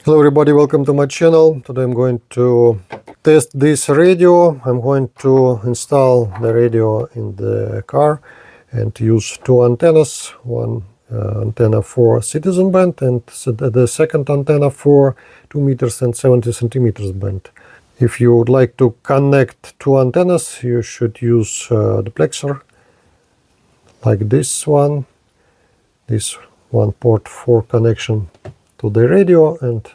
Hello everybody, welcome to my channel. Today I'm going to test this radio. I'm going to install the radio in the car and use two antennas. One antenna for citizen band and the second antenna for 2 meters and 70 centimeters band. If you would like to connect two antennas, you should use duplexer like this one port for connection to the radio, and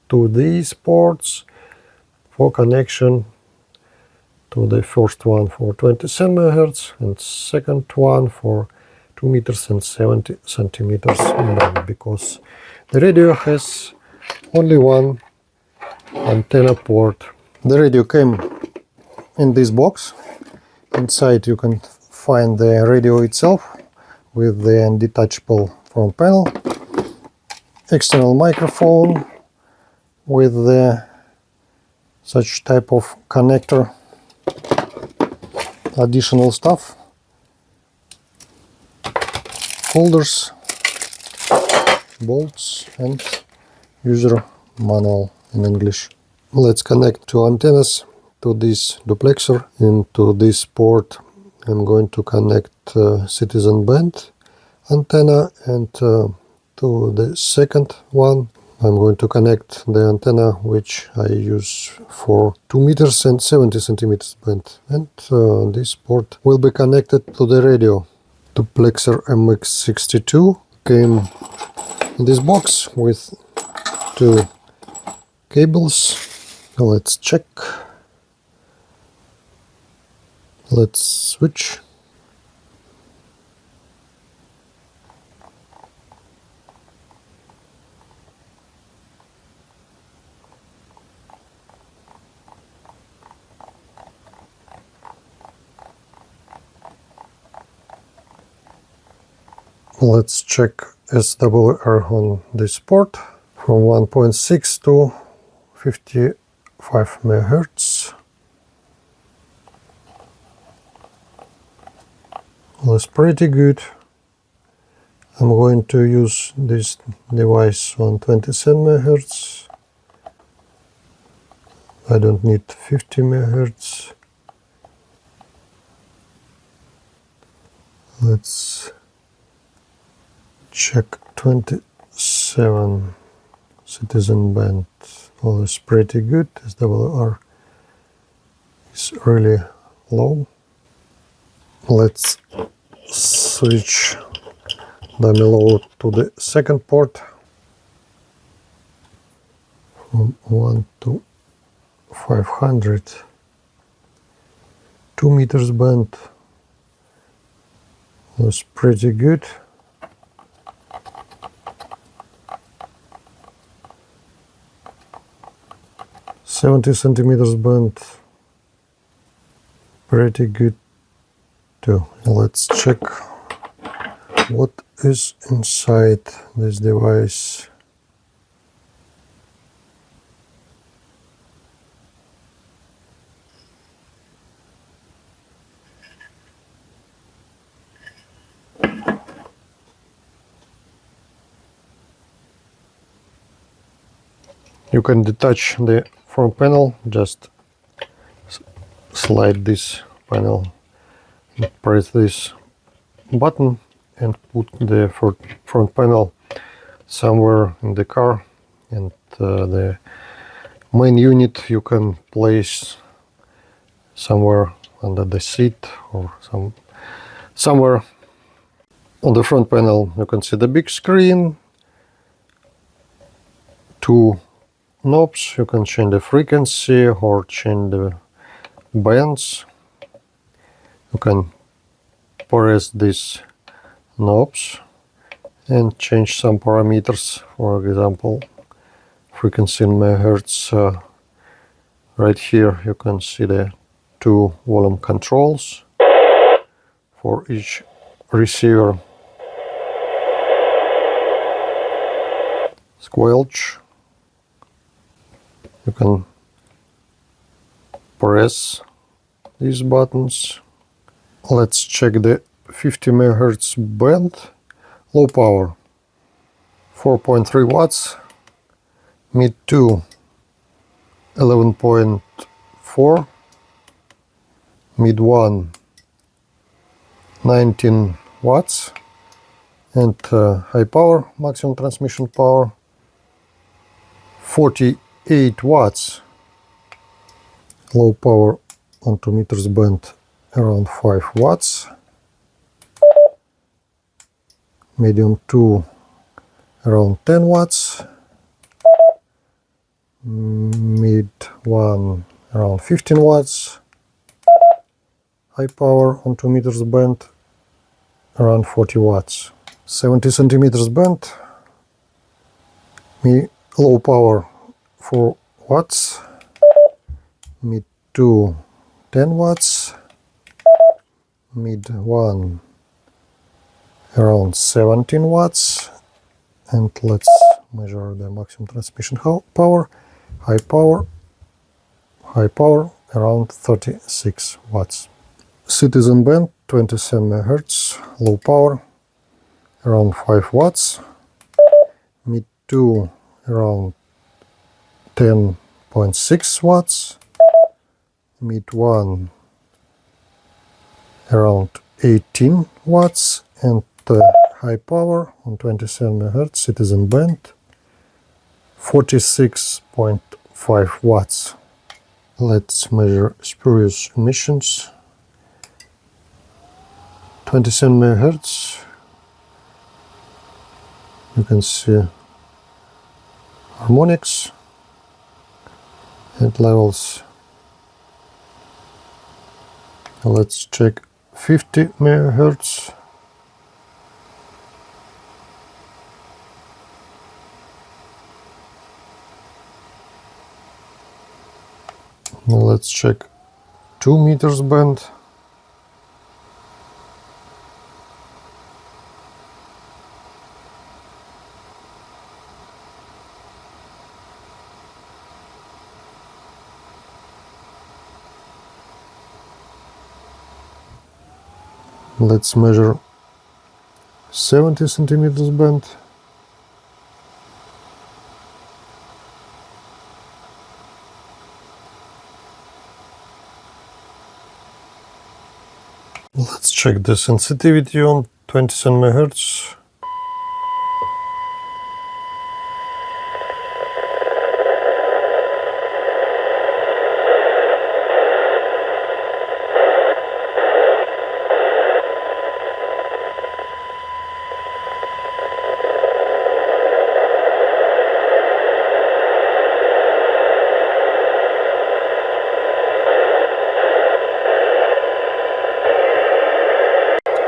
to these ports for connection to the first one for 27 MHz and second one for 2 meters and 70 centimeters band, because the radio has only one antenna port. The radio came in this box. Inside you can find the radio itself with the detachable front panel, external microphone with the such type of connector, additional stuff, holders, bolts, and user manual in English. Let's connect two antennas to this duplexer. Into this port I'm going to connect citizen band antenna, and to the second one I'm going to connect the antenna which I use for 2 meters and 70 centimeters band, and this port will be connected to the radio. Duplexer MX62 came in this box with two cables. Let's check. Let's switch. Let's check SWR on this port from 1.6 to 55 MHz. That's pretty good. I'm going to use this device on 27 MHz. I don't need 50 MHz. Let's check 27 citizen band. All is pretty good. SWR is really low. Let's switch dummy load to the second port from 1 to 500, 2 meters band. Was pretty good. "70 centimeters band, pretty good too." Let's check what is inside this device. You can detach the front panel, just slide this panel, press this button and put the front panel somewhere in the car, and the main unit you can place somewhere under the seat or somewhere. On the front panel you can see the big screen, two knobs. You can change the frequency or change the bands. You can press these knobs and change some parameters. For example, frequency in megahertz. Right here you can see the two volume controls for each receiver. Squelch. You can press these buttons. Let's check the 50 MHz band. Low power 4.3 watts, mid 2 11.4, mid 1 19 watts, and high power maximum transmission power 48 watts. Low power on 2 meters band around 5 watts. Medium 2 around 10 watts. Mid 1 around 15 watts. High power on 2 meters band around 40 watts. 70 centimeters band. Low power 4 watts. Mid 2 10 watts. Mid 1 around 17 watts. And let's measure the maximum transmission power. High power around 36 watts. Citizen band 27 MHz, low power around 5 watts. Mid 2 around 10.6 watts. Mid 1 around 18 watts, and high power on 27 MHz citizen band 46.5 watts. Let's measure spurious emissions. 27 MHz. You can see harmonics and levels. Let's check 50 MHz. Let's check 2 meters band. Let's measure 70 centimeters band. Let's check the sensitivity on 27 MHz.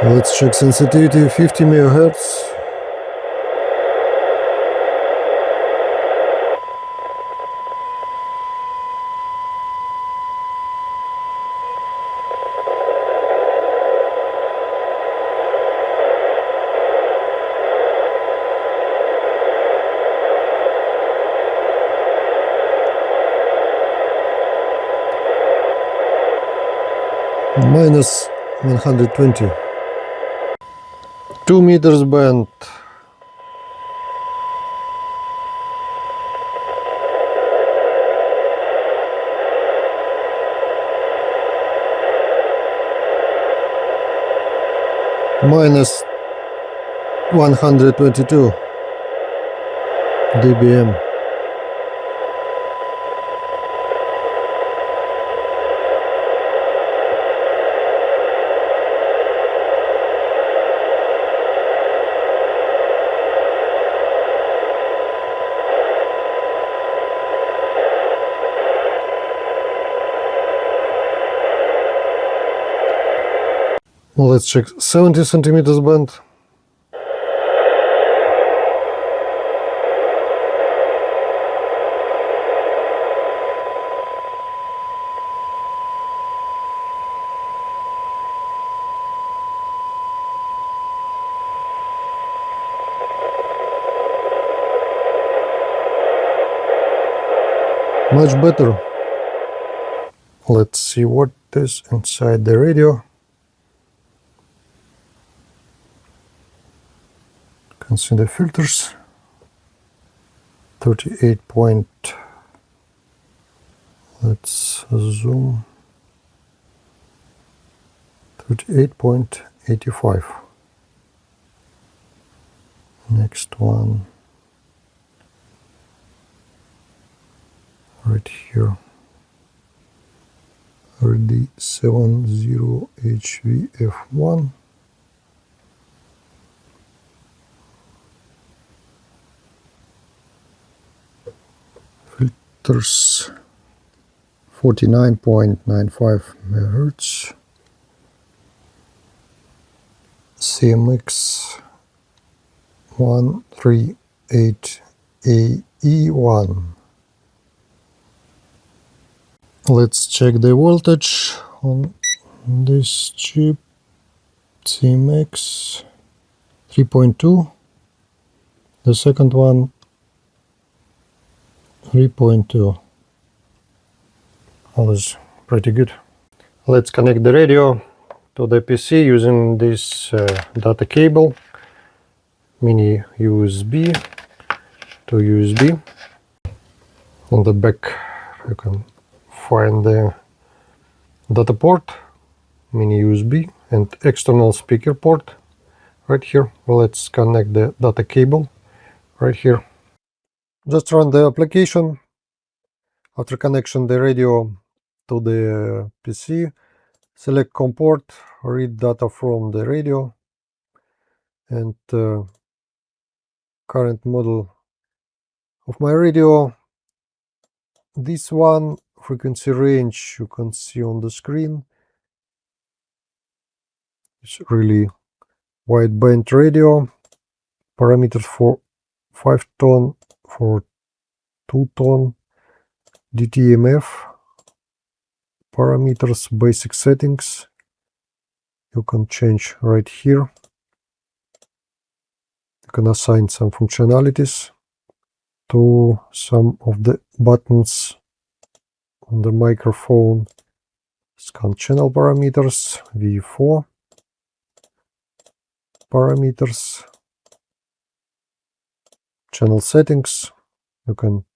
Let's check sensitivity 50 MHz. Minus 120. 2 meters band. Minus 122 dBm. Let's check 70 centimeters band. Much better. Let's see what is inside the radio. You can see the filters. 38 point, let's zoom, 38.85. Next one right here, RD70HVF1. Filters 49.95 MHz. CMX 138AE1. Let's check the voltage on this chip. CMX 3.2. The second one 3.2. All is pretty good. Let's connect the radio to the PC using this data cable, mini USB to USB. On the back you can find the data port, mini USB, and external speaker port right here. Well, let's connect the data cable right here. Just run the application. After connection the radio to the PC, select COM port, read data from the radio, and current model of my radio. This one, frequency range, you can see on the screen. It's really wideband radio. Parameters for 5 tone, for 2 tone. DTMF. Parameters, basic settings. You can change right here. You can assign some functionalities to some of the buttons on the microphone. Scan channel parameters, V4 parameters, channel settings. You can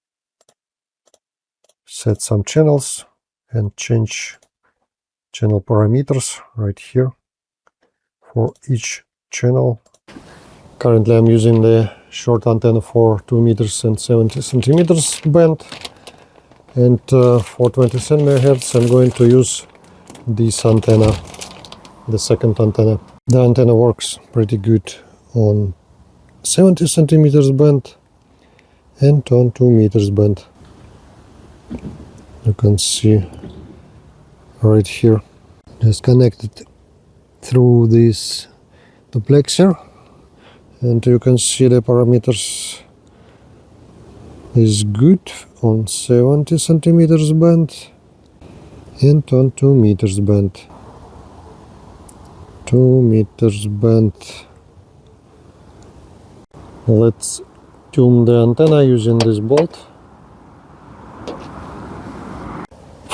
set some channels and change channel parameters right here for each channel. Currently I'm using the short antenna for 2 meters and 70 centimeters band, and for 27 MHz I'm going to use this antenna, the second antenna. The antenna works pretty good on 70 centimeters band and on 2 meters band. You can see right here. Just connected through this duplexer, and you can see the parameters is good on 70 centimeters band and on 2 meters band. 2 meters band. Let's tune the antenna using this bolt.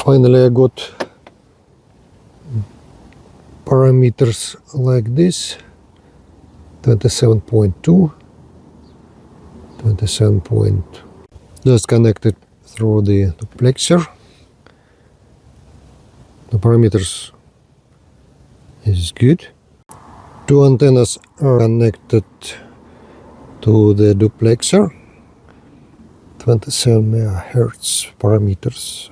Finally I got parameters like this. 27.2, 27. Just connected through the duplexer. The parameters is good. Two antennas are connected to the duplexer. 27 MHz parameters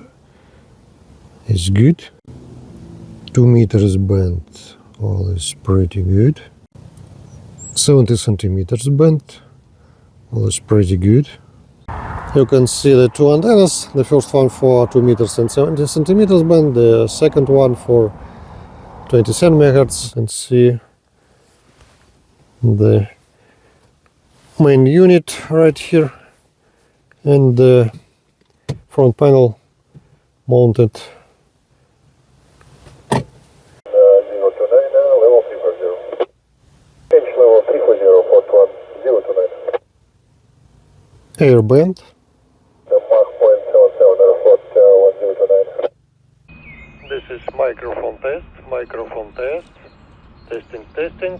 is good. 2 meters band, all is pretty good. 70 centimeters band, all is pretty good. You can see the two antennas, the first one for 2 meters and 70 centimeters band, the second one for 27 MHz, and see the main unit right here and the front panel mounted. Air band. This is microphone test, testing.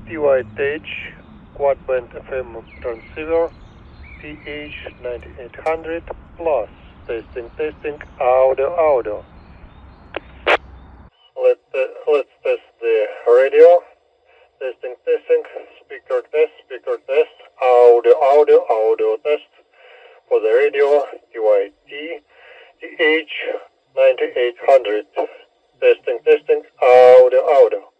TYTECH quad band FM transceiver, TYT TH9800 plus. Testing, audio. Let's test the radio. Testing, speaker test, audio test for the radio TYT TH9800. Testing, audio.